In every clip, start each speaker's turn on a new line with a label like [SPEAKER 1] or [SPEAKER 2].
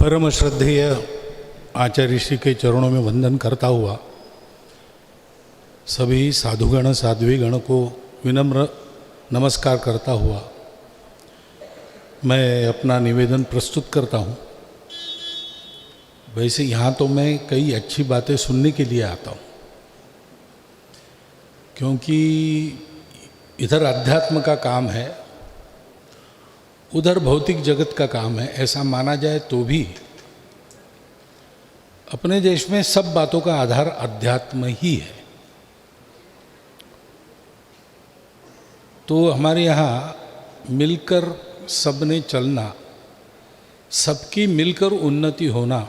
[SPEAKER 1] परम श्रद्धेय आचार्य श्री के चरणों में वंदन करता हुआ सभी साधुगण साध्वीगण को विनम्र नमस्कार करता हुआ मैं अपना निवेदन प्रस्तुत करता हूँ। वैसे यहाँ तो मैं कई अच्छी बातें सुनने के लिए आता हूँ, क्योंकि इधर अध्यात्म का काम है, उधर भौतिक जगत का काम है। ऐसा माना जाए तो भी अपने देश में सब बातों का आधार अध्यात्म ही है। तो हमारे यहाँ मिलकर सबने चलना, सबकी मिलकर उन्नति होना,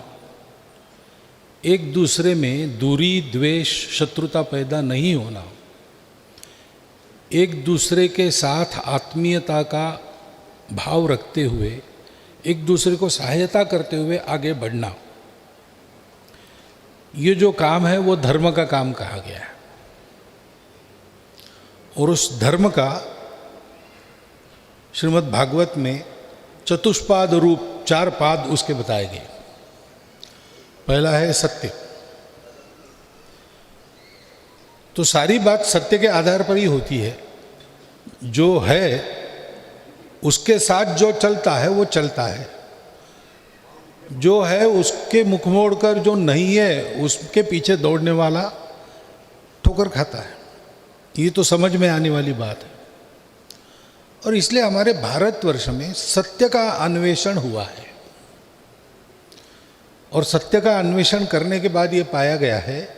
[SPEAKER 1] एक दूसरे में दूरी द्वेष शत्रुता पैदा नहीं होना, एक दूसरे के साथ आत्मीयता का भाव रखते हुए एक दूसरे को सहायता करते हुए आगे बढ़ना, ये जो काम है वो धर्म का काम कहा गया है। और उस धर्म का श्रीमद् भागवत में चतुष्पाद रूप 4 पाद उसके बताए गए। पहला है सत्य। तो सारी बात सत्य के आधार पर ही होती है। जो है उसके साथ जो चलता है वो चलता है, जो है उसके मुख मोड़ कर जो नहीं है उसके पीछे दौड़ने वाला ठोकर खाता है। ये तो समझ में आने वाली बात है। और इसलिए हमारे भारतवर्ष में सत्य का अन्वेषण हुआ है, और सत्य का अन्वेषण करने के बाद ये पाया गया है,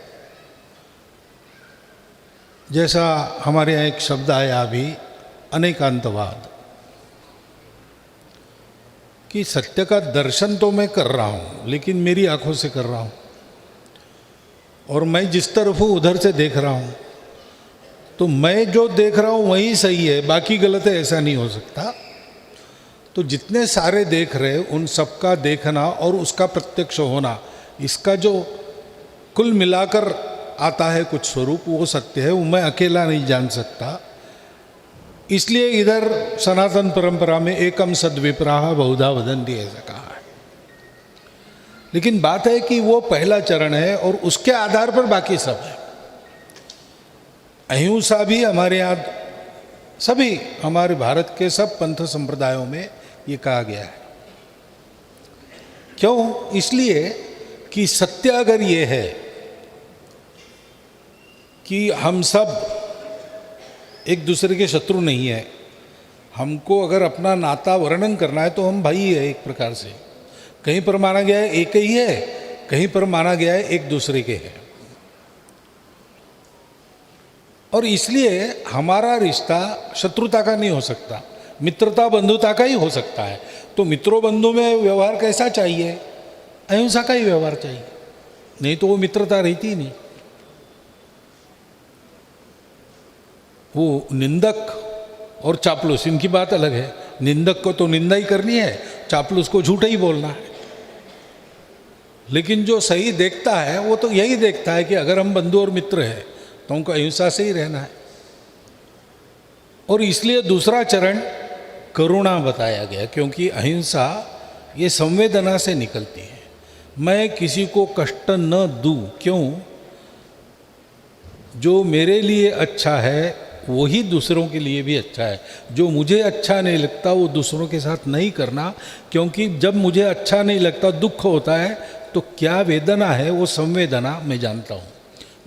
[SPEAKER 1] जैसा हमारे यहाँ एक शब्द आया अभी, अनेकांतवाद, कि सत्य का दर्शन तो मैं कर रहा हूँ लेकिन मेरी आंखों से कर रहा हूँ, और मैं जिस तरफ हूँ उधर से देख रहा हूँ। तो मैं जो देख रहा हूँ वही सही है, बाकी गलत है, ऐसा नहीं हो सकता। तो जितने सारे देख रहे उन सबका देखना और उसका प्रत्यक्ष होना, इसका जो कुल मिलाकर आता है कुछ स्वरूप, वो सत्य है। वो मैं अकेला नहीं जान सकता। इसलिए इधर सनातन परंपरा में एकम सद्विप्राह बहुधा वदन्ति ऐसा कहा है। लेकिन बात है कि वो पहला चरण है और उसके आधार पर बाकी सब है। अहिंसा भी हमारे यहाँ, सभी हमारे भारत के सब पंथ संप्रदायों में ये कहा गया है। क्यों? इसलिए कि सत्य अगर ये है कि हम सब एक दूसरे के शत्रु नहीं है, हमको अगर अपना नाता वर्णन करना है तो हम भाई है एक प्रकार से। कहीं पर माना गया है एक ही है, कहीं पर माना गया है एक दूसरे के है। और इसलिए हमारा रिश्ता शत्रुता का नहीं हो सकता, मित्रता बंधुता का ही हो सकता है। तो मित्रों बंधु में व्यवहार कैसा चाहिए? अहिंसा का ही व्यवहार चाहिए, नहीं तो वो मित्रता रहती ही नहीं। वो निंदक और चापलूस, इनकी बात अलग है। निंदक को तो निंदा ही करनी है, चापलूस को झूठा ही बोलना है। लेकिन जो सही देखता है वो तो यही देखता है कि अगर हम बंधु और मित्र हैं तो हमको अहिंसा से ही रहना है। और इसलिए दूसरा चरण करुणा बताया गया, क्योंकि अहिंसा ये संवेदना से निकलती है। मैं किसी को कष्ट न दूं। क्यों? जो मेरे लिए अच्छा है वही दूसरों के लिए भी अच्छा है। जो मुझे अच्छा नहीं लगता वो दूसरों के साथ नहीं करना, क्योंकि जब मुझे अच्छा नहीं लगता, दुख होता है, तो क्या वेदना है वो संवेदना मैं जानता हूँ,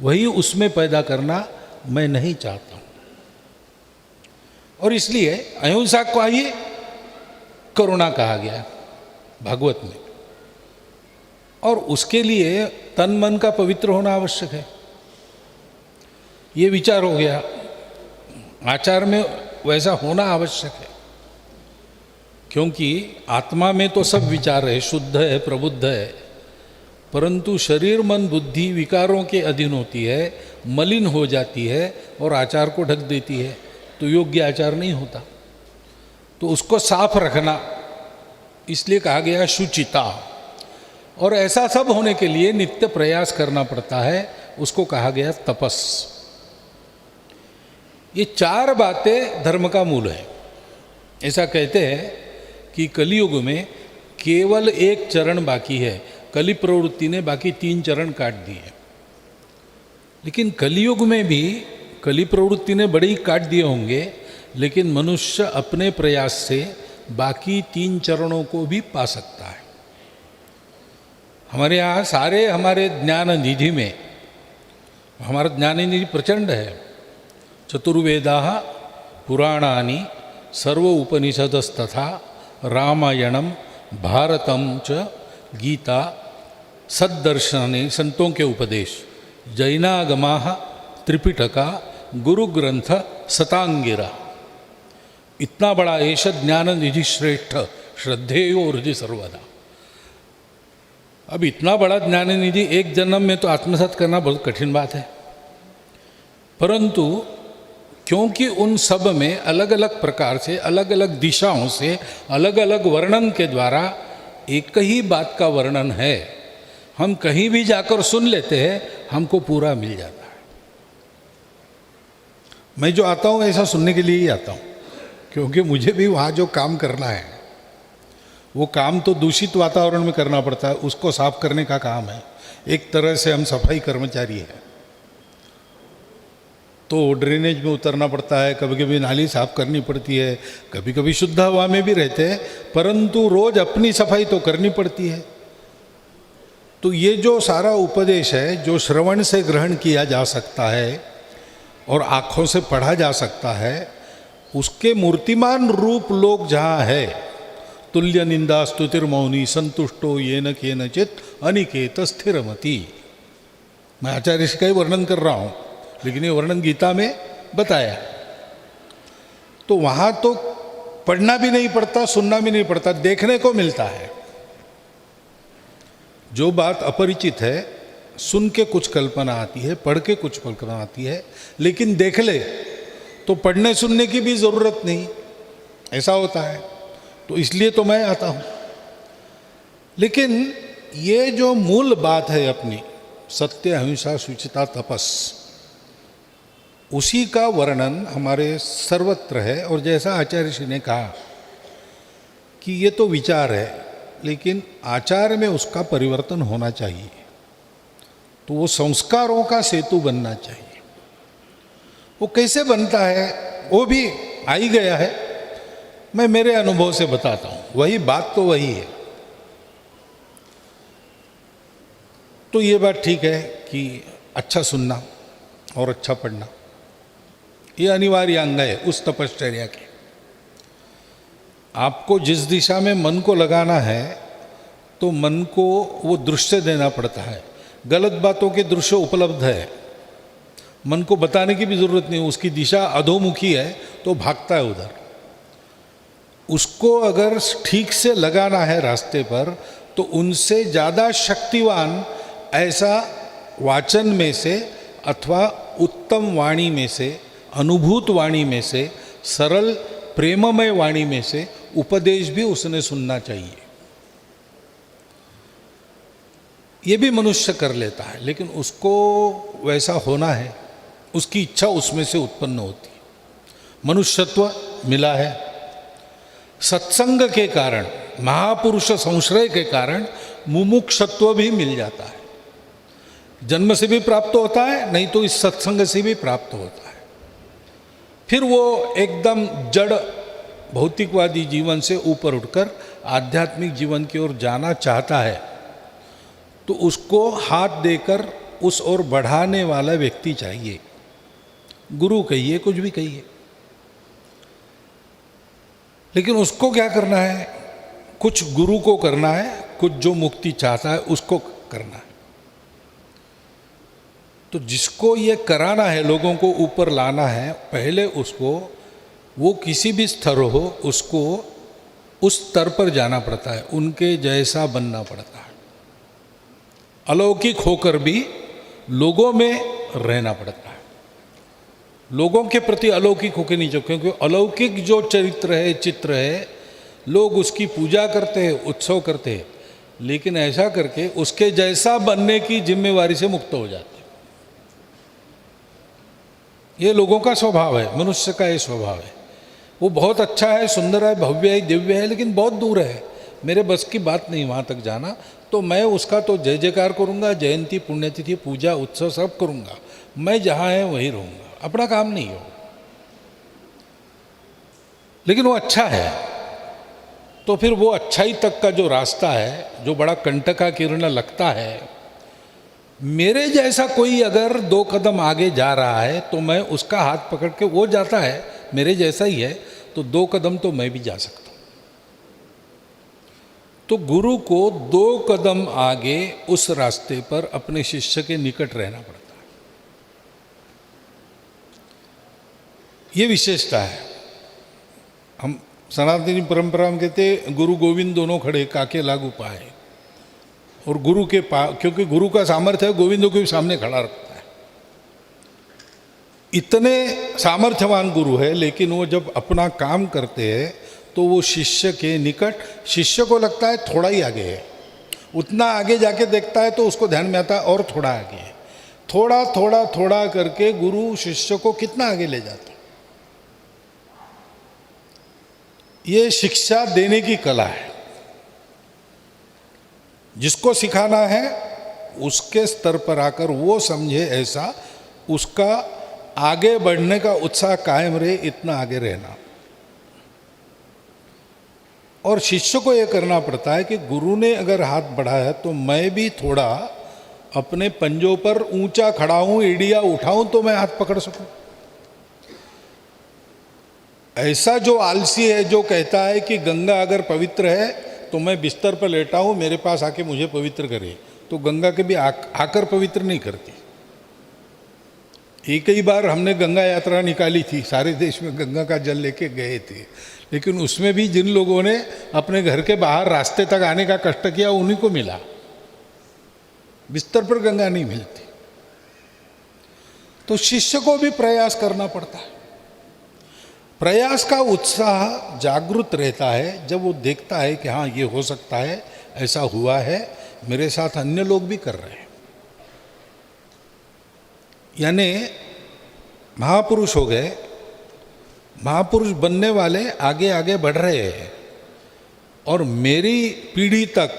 [SPEAKER 1] वही उसमें पैदा करना मैं नहीं चाहता हूँ। और इसलिए अहिंसा को ही करुणा कहा गया भागवत में। और उसके लिए तन मन का पवित्र होना आवश्यक है। ये विचार हो गया, आचार में वैसा होना आवश्यक है, क्योंकि आत्मा में तो सब विचार है, शुद्ध है, प्रबुद्ध है, परंतु शरीर मन बुद्धि विकारों के अधीन होती है, मलिन हो जाती है और आचार को ढक देती है, तो योग्य आचार नहीं होता। तो उसको साफ रखना, इसलिए कहा गया शुचिता। और ऐसा सब होने के लिए नित्य प्रयास करना पड़ता है, उसको कहा गया तपस। ये 4 बातें धर्म का मूल है। ऐसा कहते हैं कि कलयुग में केवल एक चरण बाकी है। कली प्रवृत्ति ने बाकी 3 चरण काट दिए। लेकिन कलियुग में भी कली प्रवृत्ति ने बड़े ही काट दिए होंगे, लेकिन मनुष्य अपने प्रयास से बाकी 3 चरणों को भी पा सकता है। हमारे यहाँ सारे हमारे ज्ञान निधि में, हमारा ज्ञान निधि प्रचंड है। चतुर्वेदाः पुराणानि सर्व उपनिषदस्तथा रामायणम भारतम च गीता सद्दर्शने संतों के उपदेश जैनागमाः त्रिपिटका गुरु ग्रंथ सतांगिरा। इतना बड़ा ऐश ज्ञान निधि श्रेष्ठ श्रद्धेयो हृदय सर्वदा। अब इतना बड़ा ज्ञान निधि एक जन्म में तो आत्मसात करना बहुत कठिन बात है, परंतु क्योंकि उन सब में अलग अलग प्रकार से, अलग अलग दिशाओं से, अलग अलग वर्णन के द्वारा एक ही बात का वर्णन है, हम कहीं भी जाकर सुन लेते हैं, हमको पूरा मिल जाता है। मैं जो आता हूँ ऐसा सुनने के लिए ही आता हूँ, क्योंकि मुझे भी वहाँ जो काम करना है वो काम तो दूषित वातावरण में करना पड़ता है, उसको साफ करने का काम है। एक तरह से हम सफाई कर्मचारी हैं, तो ड्रेनेज में उतरना पड़ता है, कभी कभी नाली साफ करनी पड़ती है, कभी कभी शुद्ध हवा में भी रहते हैं, परंतु रोज अपनी सफाई तो करनी पड़ती है। तो ये जो सारा उपदेश है, जो श्रवण से ग्रहण किया जा सकता है और आँखों से पढ़ा जा सकता है, उसके मूर्तिमान रूप लोग जहाँ है, तुल्य निंदा स्तुतिर्मौनी संतुष्टो येन केनचित अनिकेत स्थिरमति। मैं आचार्य ऋषि का ही वर्णन कर रहा हूँ, लेकिन ये वर्णन गीता में बताया। तो वहाँ तो पढ़ना भी नहीं पड़ता, सुनना भी नहीं पड़ता, देखने को मिलता है। जो बात अपरिचित है, सुन के कुछ कल्पना आती है, पढ़ के कुछ कल्पना आती है, लेकिन देख ले तो पढ़ने सुनने की भी ज़रूरत नहीं, ऐसा होता है। तो इसलिए तो मैं आता हूँ। लेकिन ये जो मूल बात है अपनी, सत्य अहिंसा शुचिता तपस, उसी का वर्णन हमारे सर्वत्र है। और जैसा आचार्य ऋषि ने कहा कि ये तो विचार है, लेकिन आचार में उसका परिवर्तन होना चाहिए, तो वो संस्कारों का सेतु बनना चाहिए। वो कैसे बनता है वो भी आ ही गया है, मैं मेरे अनुभव से बताता हूँ। वही बात तो वही है। तो ये बात ठीक है कि अच्छा सुनना और अच्छा पढ़ना ये अनिवार्य अंग है उस तपश्चर्या के। आपको जिस दिशा में मन को लगाना है, तो मन को वो दृश्य देना पड़ता है। गलत बातों के दृश्य उपलब्ध है, मन को बताने की भी जरूरत नहीं। उसकी दिशा अधोमुखी है तो भागता है उधर। उसको अगर ठीक से लगाना है रास्ते पर, तो उनसे ज़्यादा शक्तिवान ऐसा वाचन में से अथवा उत्तम वाणी में से, अनुभूत वाणी में से, सरल प्रेममय वाणी में से उपदेश भी उसने सुनना चाहिए। ये भी मनुष्य कर लेता है, लेकिन उसको वैसा होना है, उसकी इच्छा उसमें से उत्पन्न होती है। मनुष्यत्व मिला है सत्संग के कारण, महापुरुष संश्रय के कारण मुमुक्षत्व भी मिल जाता है। जन्म से भी प्राप्त होता है, नहीं तो इस सत्संग से भी प्राप्त होता है। फिर वो एकदम जड़ भौतिकवादी जीवन से ऊपर उठकर आध्यात्मिक जीवन की ओर जाना चाहता है, तो उसको हाथ देकर उस ओर बढ़ाने वाला व्यक्ति चाहिए। गुरु कहिए, कुछ भी कहिए, लेकिन उसको क्या करना है? कुछ गुरु को करना है, कुछ जो मुक्ति चाहता है उसको करना है। तो जिसको ये कराना है, लोगों को ऊपर लाना है, पहले उसको, वो किसी भी स्तर हो, उसको उस स्तर पर जाना पड़ता है, उनके जैसा बनना पड़ता है। अलौकिक होकर भी लोगों में रहना पड़ता है। लोगों के प्रति अलौकिक होकर नहीं चाहिए, क्योंकि अलौकिक जो चरित्र है, चित्र है, लोग उसकी पूजा करते हैं, उत्सव करते हैं, लेकिन ऐसा करके उसके जैसा बनने की जिम्मेवारी से मुक्त हो जाते हैं। ये लोगों का स्वभाव है, मनुष्य का ये स्वभाव है। वो बहुत अच्छा है, सुंदर है, भव्य है, दिव्य है, लेकिन बहुत दूर है, मेरे बस की बात नहीं वहाँ तक जाना, तो मैं उसका तो जय जयकार करूँगा, जयंती पुण्यतिथि पूजा उत्सव सब करूँगा, मैं जहाँ है वहीं रहूँगा, अपना काम नहीं हो। लेकिन वो अच्छा है, तो फिर वो अच्छाई तक का जो रास्ता है, जो बड़ा कंटका किरण लगता है, मेरे जैसा कोई अगर 2 कदम आगे जा रहा है तो मैं उसका हाथ पकड़ के, वो जाता है मेरे जैसा ही है, तो 2 कदम तो मैं भी जा सकता हूँ। तो गुरु को 2 कदम आगे उस रास्ते पर अपने शिष्य के निकट रहना पड़ता है। ये विशेषता है। हम सनातनी परंपरा में कहते गुरु गोविंद दोनों खड़े काके लागू पाए, और गुरु के क्योंकि गुरु का सामर्थ्य है गोविंदों के भी सामने खड़ा रखता है। इतने सामर्थ्यवान गुरु है, लेकिन वो जब अपना काम करते हैं तो वो शिष्य के निकट, शिष्य को लगता है थोड़ा ही आगे है, उतना आगे जाके देखता है तो उसको ध्यान में आता है और थोड़ा आगे है, थोड़ा थोड़ा थोड़ा करके गुरु शिष्य को कितना आगे ले जाता है। ये शिक्षा देने की कला है। जिसको सिखाना है उसके स्तर पर आकर वो समझे ऐसा, उसका आगे बढ़ने का उत्साह कायम रहे, इतना आगे रहना। और शिष्य को यह करना पड़ता है कि गुरु ने अगर हाथ बढ़ाया तो मैं भी थोड़ा अपने पंजों पर ऊंचा खड़ा हूं, एड़िया उठाऊं तो मैं हाथ पकड़ सकूं। ऐसा जो आलसी है जो कहता है कि गंगा अगर पवित्र है तो मैं बिस्तर पर लेटा हूं, मेरे पास आके मुझे पवित्र करे, तो गंगा के भी आकर पवित्र नहीं करती। एक ही बार हमने गंगा यात्रा निकाली थी, सारे देश में गंगा का जल लेके गए थे, लेकिन उसमें भी जिन लोगों ने अपने घर के बाहर रास्ते तक आने का कष्ट किया उन्हीं को मिला, बिस्तर पर गंगा नहीं मिलती। तो शिष्य को भी प्रयास करना पड़ता है। प्रयास का उत्साह जागृत रहता है जब वो देखता है कि हाँ ये हो सकता है, ऐसा हुआ है, मेरे साथ अन्य लोग भी कर रहे हैं। यानी महापुरुष हो गए, महापुरुष बनने वाले आगे आगे बढ़ रहे हैं, और मेरी पीढ़ी तक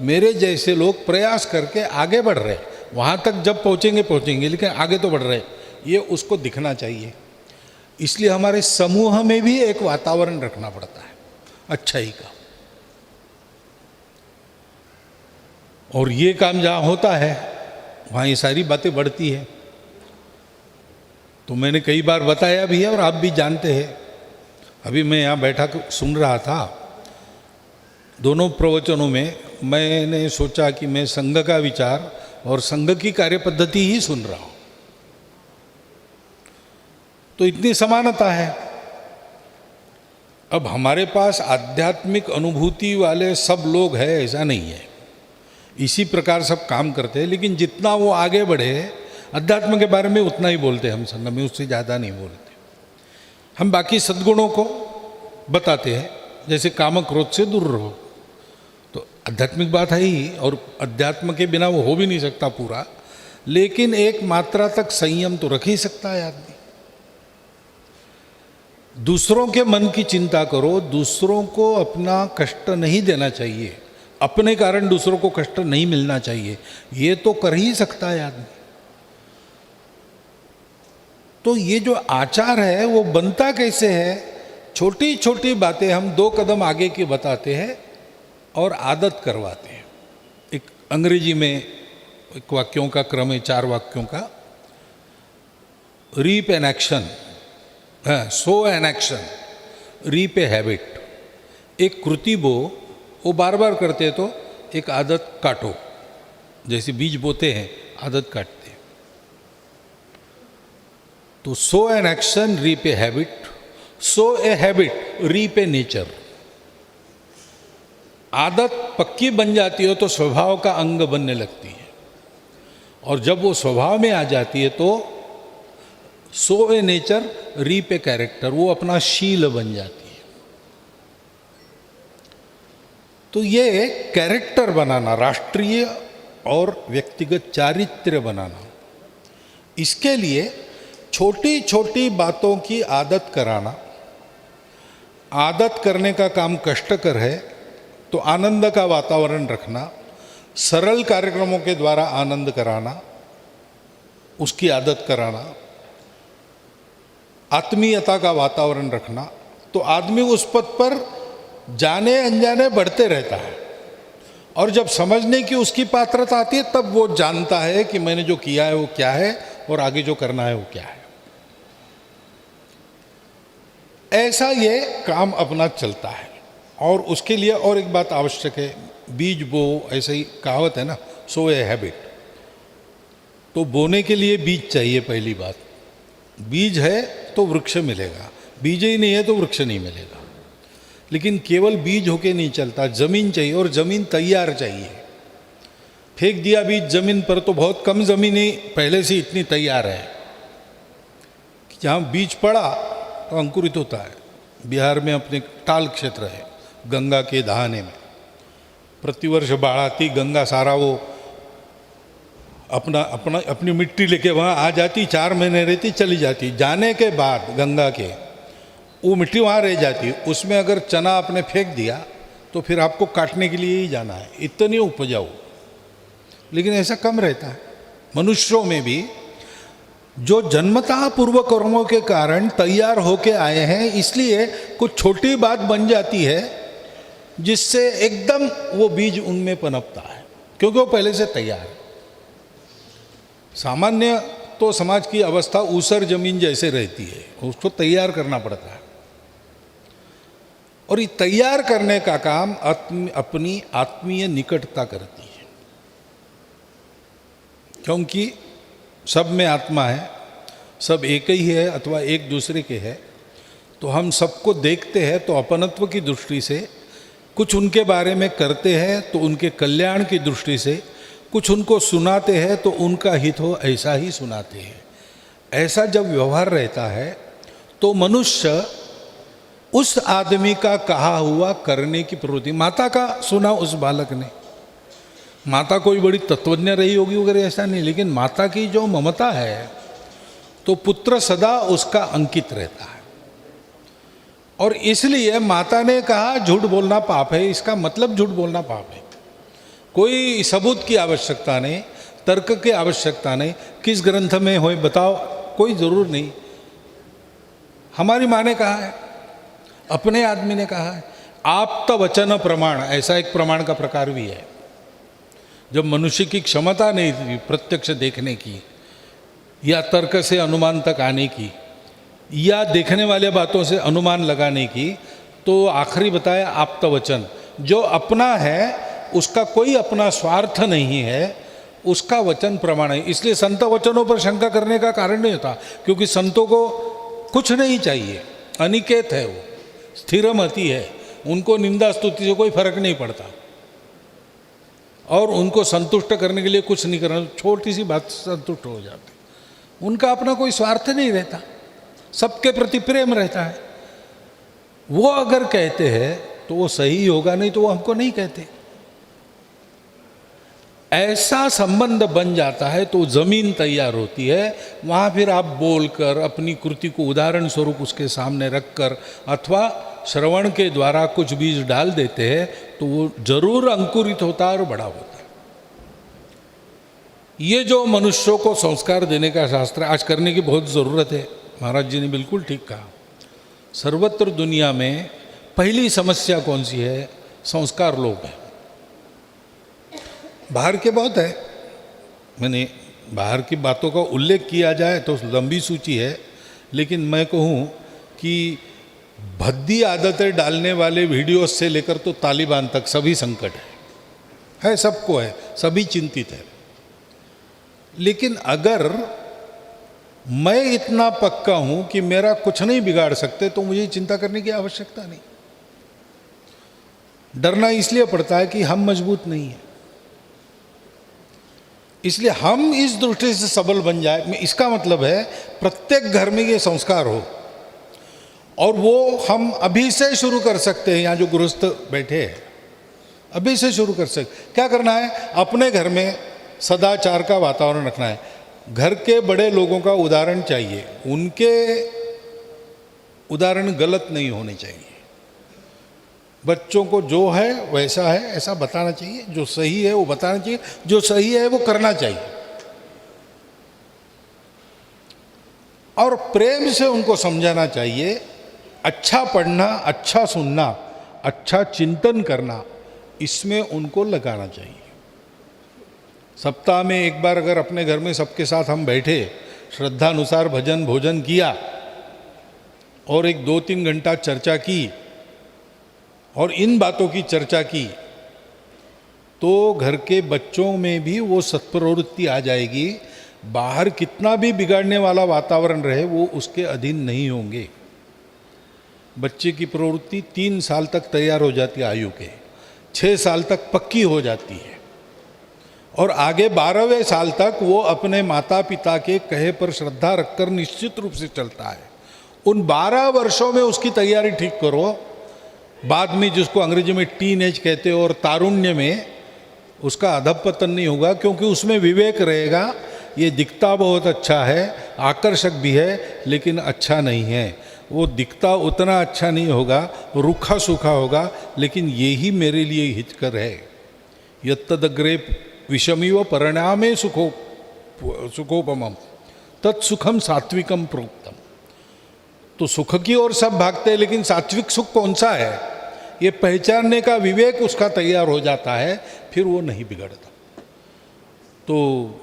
[SPEAKER 1] मेरे जैसे लोग प्रयास करके आगे बढ़ रहे हैं। वहाँ तक जब पहुँचेंगे, लेकिन आगे तो बढ़ रहे हैं, ये उसको दिखना चाहिए। इसलिए हमारे समूह में भी एक वातावरण रखना पड़ता है अच्छाई का, और ये काम जहाँ होता है वहाँ ये सारी बातें बढ़ती है। तो मैंने कई बार बताया भी है और आप भी जानते हैं। अभी मैं यहाँ बैठा सुन रहा था, दोनों प्रवचनों में मैंने सोचा कि मैं संघ का विचार और संघ की कार्य पद्धति ही सुन रहा हूँ, तो इतनी समानता है। अब हमारे पास आध्यात्मिक अनुभूति वाले सब लोग हैं ऐसा नहीं है, इसी प्रकार सब काम करते हैं, लेकिन जितना वो आगे बढ़े अध्यात्म के बारे में उतना ही बोलते हैं हम संघ में, उससे ज़्यादा नहीं बोलते। हम बाकी सद्गुणों को बताते हैं, जैसे काम क्रोध से दूर रहो, तो आध्यात्मिक बात है ही, और अध्यात्म के बिना वो हो भी नहीं सकता पूरा, लेकिन एक मात्रा तक संयम तो रख ही सकता है आदमी। दूसरों के मन की चिंता करो, दूसरों को अपना कष्ट नहीं देना चाहिए, अपने कारण दूसरों को कष्ट नहीं मिलना चाहिए, ये तो कर ही सकता है आदमी। तो ये जो आचार है वो बनता कैसे है? छोटी छोटी बातें हम 2 कदम आगे की बताते हैं और आदत करवाते हैं। एक अंग्रेजी में एक वाक्यों का क्रम है, 4 वाक्यों का, reap an action, so an action, reap a habit. एक कृति बो, वो बार बार करते तो एक आदत काटो, जैसे बीज बोते हैं आदत काटते हैं। तो sow an action reap a habit, sow a habit reap a nature. आदत पक्की बन जाती हो तो स्वभाव का अंग बनने लगती है, और जब वो स्वभाव में आ जाती है तो sow a nature reap a character, वो अपना शील बन जाती है। तो ये कैरेक्टर बनाना, राष्ट्रीय और व्यक्तिगत चारित्र्य बनाना, इसके लिए छोटी छोटी बातों की आदत कराना। आदत करने का काम कष्टकर है, तो आनंद का वातावरण रखना, सरल कार्यक्रमों के द्वारा आनंद कराना, उसकी आदत कराना, आत्मीयता का वातावरण रखना, तो आदमी उस पथ पर जाने अनजाने बढ़ते रहता है। और जब समझने की उसकी पात्रता आती है तब वो जानता है कि मैंने जो किया है वो क्या है और आगे जो करना है वो क्या है। ऐसा ये काम अपना चलता है। और उसके लिए और एक बात आवश्यक है, बीज बो, ऐसे ही कहावत है ना, सो ए हैबिट। तो बोने के लिए बीज चाहिए। पहली बात, बीज है तो वृक्ष मिलेगा, बीज ही नहीं है तो वृक्ष नहीं मिलेगा। लेकिन केवल बीज होके नहीं चलता, जमीन चाहिए, और जमीन तैयार चाहिए। फेंक दिया बीज जमीन पर तो बहुत कम जमीन ही पहले से इतनी तैयार है कि जहाँ बीज पड़ा तो अंकुरित होता है। बिहार में अपने टाल क्षेत्र है, गंगा के दहाने में प्रतिवर्ष बाढ़ आती, गंगा सारा वो अपनी मिट्टी लेके वहाँ आ जाती, 4 महीने रहती, चली जाती। जाने के बाद गंगा के वो मिट्टी वहाँ रह जाती। उसमें अगर चना आपने फेंक दिया तो फिर आपको काटने के लिए ही जाना है, इतनी उपजाऊ। लेकिन ऐसा कम रहता है। मनुष्यों में भी जो जन्मतः पूर्व कर्मों के कारण तैयार होके आए हैं, इसलिए कुछ छोटी बात बन जाती है जिससे एकदम वो बीज उनमें पनपता है, क्योंकि वो पहले से तैयार है। सामान्य तो समाज की अवस्था ऊसर जमीन जैसे रहती है, उसको तैयार करना पड़ता है। और ये तैयार करने का काम अपनी आत्मीय निकटता करती है, क्योंकि सब में आत्मा है, सब एक ही है अथवा एक दूसरे के है। तो हम सबको देखते हैं तो अपनत्व की दृष्टि से, कुछ उनके बारे में करते हैं तो उनके कल्याण की दृष्टि से, कुछ उनको सुनाते हैं तो उनका हित हो ऐसा ही सुनाते हैं। ऐसा जब व्यवहार रहता है तो मनुष्य उस आदमी का कहा हुआ करने की प्रवृत्ति, माता का सुना उस बालक ने, माता कोई बड़ी तत्वज्ञ रही होगी वगैरह ऐसा नहीं, लेकिन माता की जो ममता है तो पुत्र सदा उसका अंकित रहता है। और इसलिए माता ने कहा झूठ बोलना पाप है, इसका मतलब झूठ बोलना पाप है। कोई सबूत की आवश्यकता नहीं, तर्क की आवश्यकता नहीं, किस ग्रंथ में हो बताओ, कोई जरूर नहीं। हमारी माँ ने कहा है, अपने आदमी ने कहा है। आप्त वचन प्रमाण, ऐसा एक प्रमाण का प्रकार भी है। जब मनुष्य की क्षमता नहीं थी प्रत्यक्ष देखने की या तर्क से अनुमान तक आने की या देखने वाले बातों से अनुमान लगाने की, तो आखिरी बताया आप्त वचन। जो अपना है उसका कोई अपना स्वार्थ नहीं है, उसका वचन प्रमाण है। इसलिए संत वचनों पर शंका करने का कारण नहीं होता, क्योंकि संतों को कुछ नहीं चाहिए, अनिकेत है, वो स्थिरमति है, उनको निंदा स्तुति से कोई फर्क नहीं पड़ता और उनको संतुष्ट करने के लिए कुछ नहीं करना, छोटी सी बात संतुष्ट हो जाते। उनका अपना कोई स्वार्थ नहीं रहता, सबके प्रति प्रेम रहता है। वो अगर कहते हैं तो वो सही होगा, नहीं तो वो हमको नहीं कहते। ऐसा संबंध बन जाता है तो जमीन तैयार होती है। वहाँ फिर आप बोलकर अपनी कृति को उदाहरण स्वरूप उसके सामने रखकर अथवा श्रवण के द्वारा कुछ बीज डाल देते हैं तो वो जरूर अंकुरित होता है और बड़ा होता है। ये जो मनुष्यों को संस्कार देने का शास्त्र आज करने की बहुत ज़रूरत है। महाराज जी ने बिल्कुल ठीक कहा। सर्वत्र दुनिया में पहली समस्या कौन सी है? संस्कार लोग हैं। बाहर के बहुत है, मैंने बाहर की बातों का उल्लेख किया जाए तो लंबी सूची है, लेकिन मैं कहूँ कि भद्दी आदतें डालने वाले वीडियो से लेकर तो तालिबान तक सभी संकट है, सबको है, सभी चिंतित है। लेकिन अगर मैं इतना पक्का हूं कि मेरा कुछ नहीं बिगाड़ सकते तो मुझे चिंता करने की आवश्यकता नहीं। डरना इसलिए पड़ता है कि हम मजबूत नहीं है, इसलिए हम इस दृष्टि से सबल बन जाए। इसका मतलब है प्रत्येक घर में ये संस्कार हो, और वो हम अभी से शुरू कर सकते हैं। यहाँ जो गृहस्थ बैठे हैं अभी से शुरू कर सकते। क्या करना है? अपने घर में सदाचार का वातावरण रखना है। घर के बड़े लोगों का उदाहरण चाहिए, उनके उदाहरण गलत नहीं होने चाहिए। बच्चों को जो है वैसा है ऐसा बताना चाहिए, जो सही है वो बताना चाहिए, जो सही है वो करना चाहिए, और प्रेम से उनको समझाना चाहिए। अच्छा पढ़ना, अच्छा सुनना, अच्छा चिंतन करना, इसमें उनको लगाना चाहिए। सप्ताह में एक बार अगर अपने घर में सबके साथ हम बैठे, श्रद्धानुसार भजन भोजन किया और एक 2-3 घंटा चर्चा की और इन बातों की चर्चा की, तो घर के बच्चों में भी वो सत्प्रवृत्ति आ जाएगी। बाहर कितना भी बिगाड़ने वाला वातावरण रहे वो उसके अधीन नहीं होंगे। बच्चे की प्रवृत्ति 3 साल तक तैयार हो जाती है, आयु के 6 साल तक पक्की हो जाती है, और आगे 12वें साल तक वो अपने माता पिता के कहे पर श्रद्धा रखकर निश्चित रूप से चलता है। उन 12 वर्षों में उसकी तैयारी ठीक करो, बाद में जिसको अंग्रेजी में टीन एज कहते हो और तारुण्य में उसका अधपतन नहीं होगा, क्योंकि उसमें विवेक रहेगा। ये दिखता बहुत अच्छा है, आकर्षक भी है, लेकिन अच्छा नहीं है। वो दिखता उतना अच्छा नहीं होगा, रूखा सूखा होगा, लेकिन यही मेरे लिए हितकर है। यत्तदग्रे विषमिव परिणामे सुखोपमम तत्सुखम सात्विकम प्रोक्तम। तो सुख की ओर सब भागते हैं, लेकिन सात्विक सुख कौन सा है ये पहचानने का विवेक उसका तैयार हो जाता है, फिर वो नहीं बिगड़ता। तो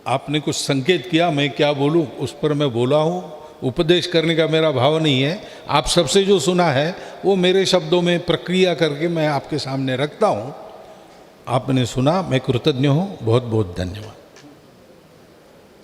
[SPEAKER 1] आपने कुछ संकेत किया, मैं क्या बोलूं उस पर मैं बोला हूं। उपदेश करने का मेरा भाव नहीं है। आप सबसे जो सुना है वो मेरे शब्दों में प्रक्रिया करके मैं आपके सामने रखता हूं। आपने सुना, मैं कृतज्ञ हूं। बहुत बहुत धन्यवाद।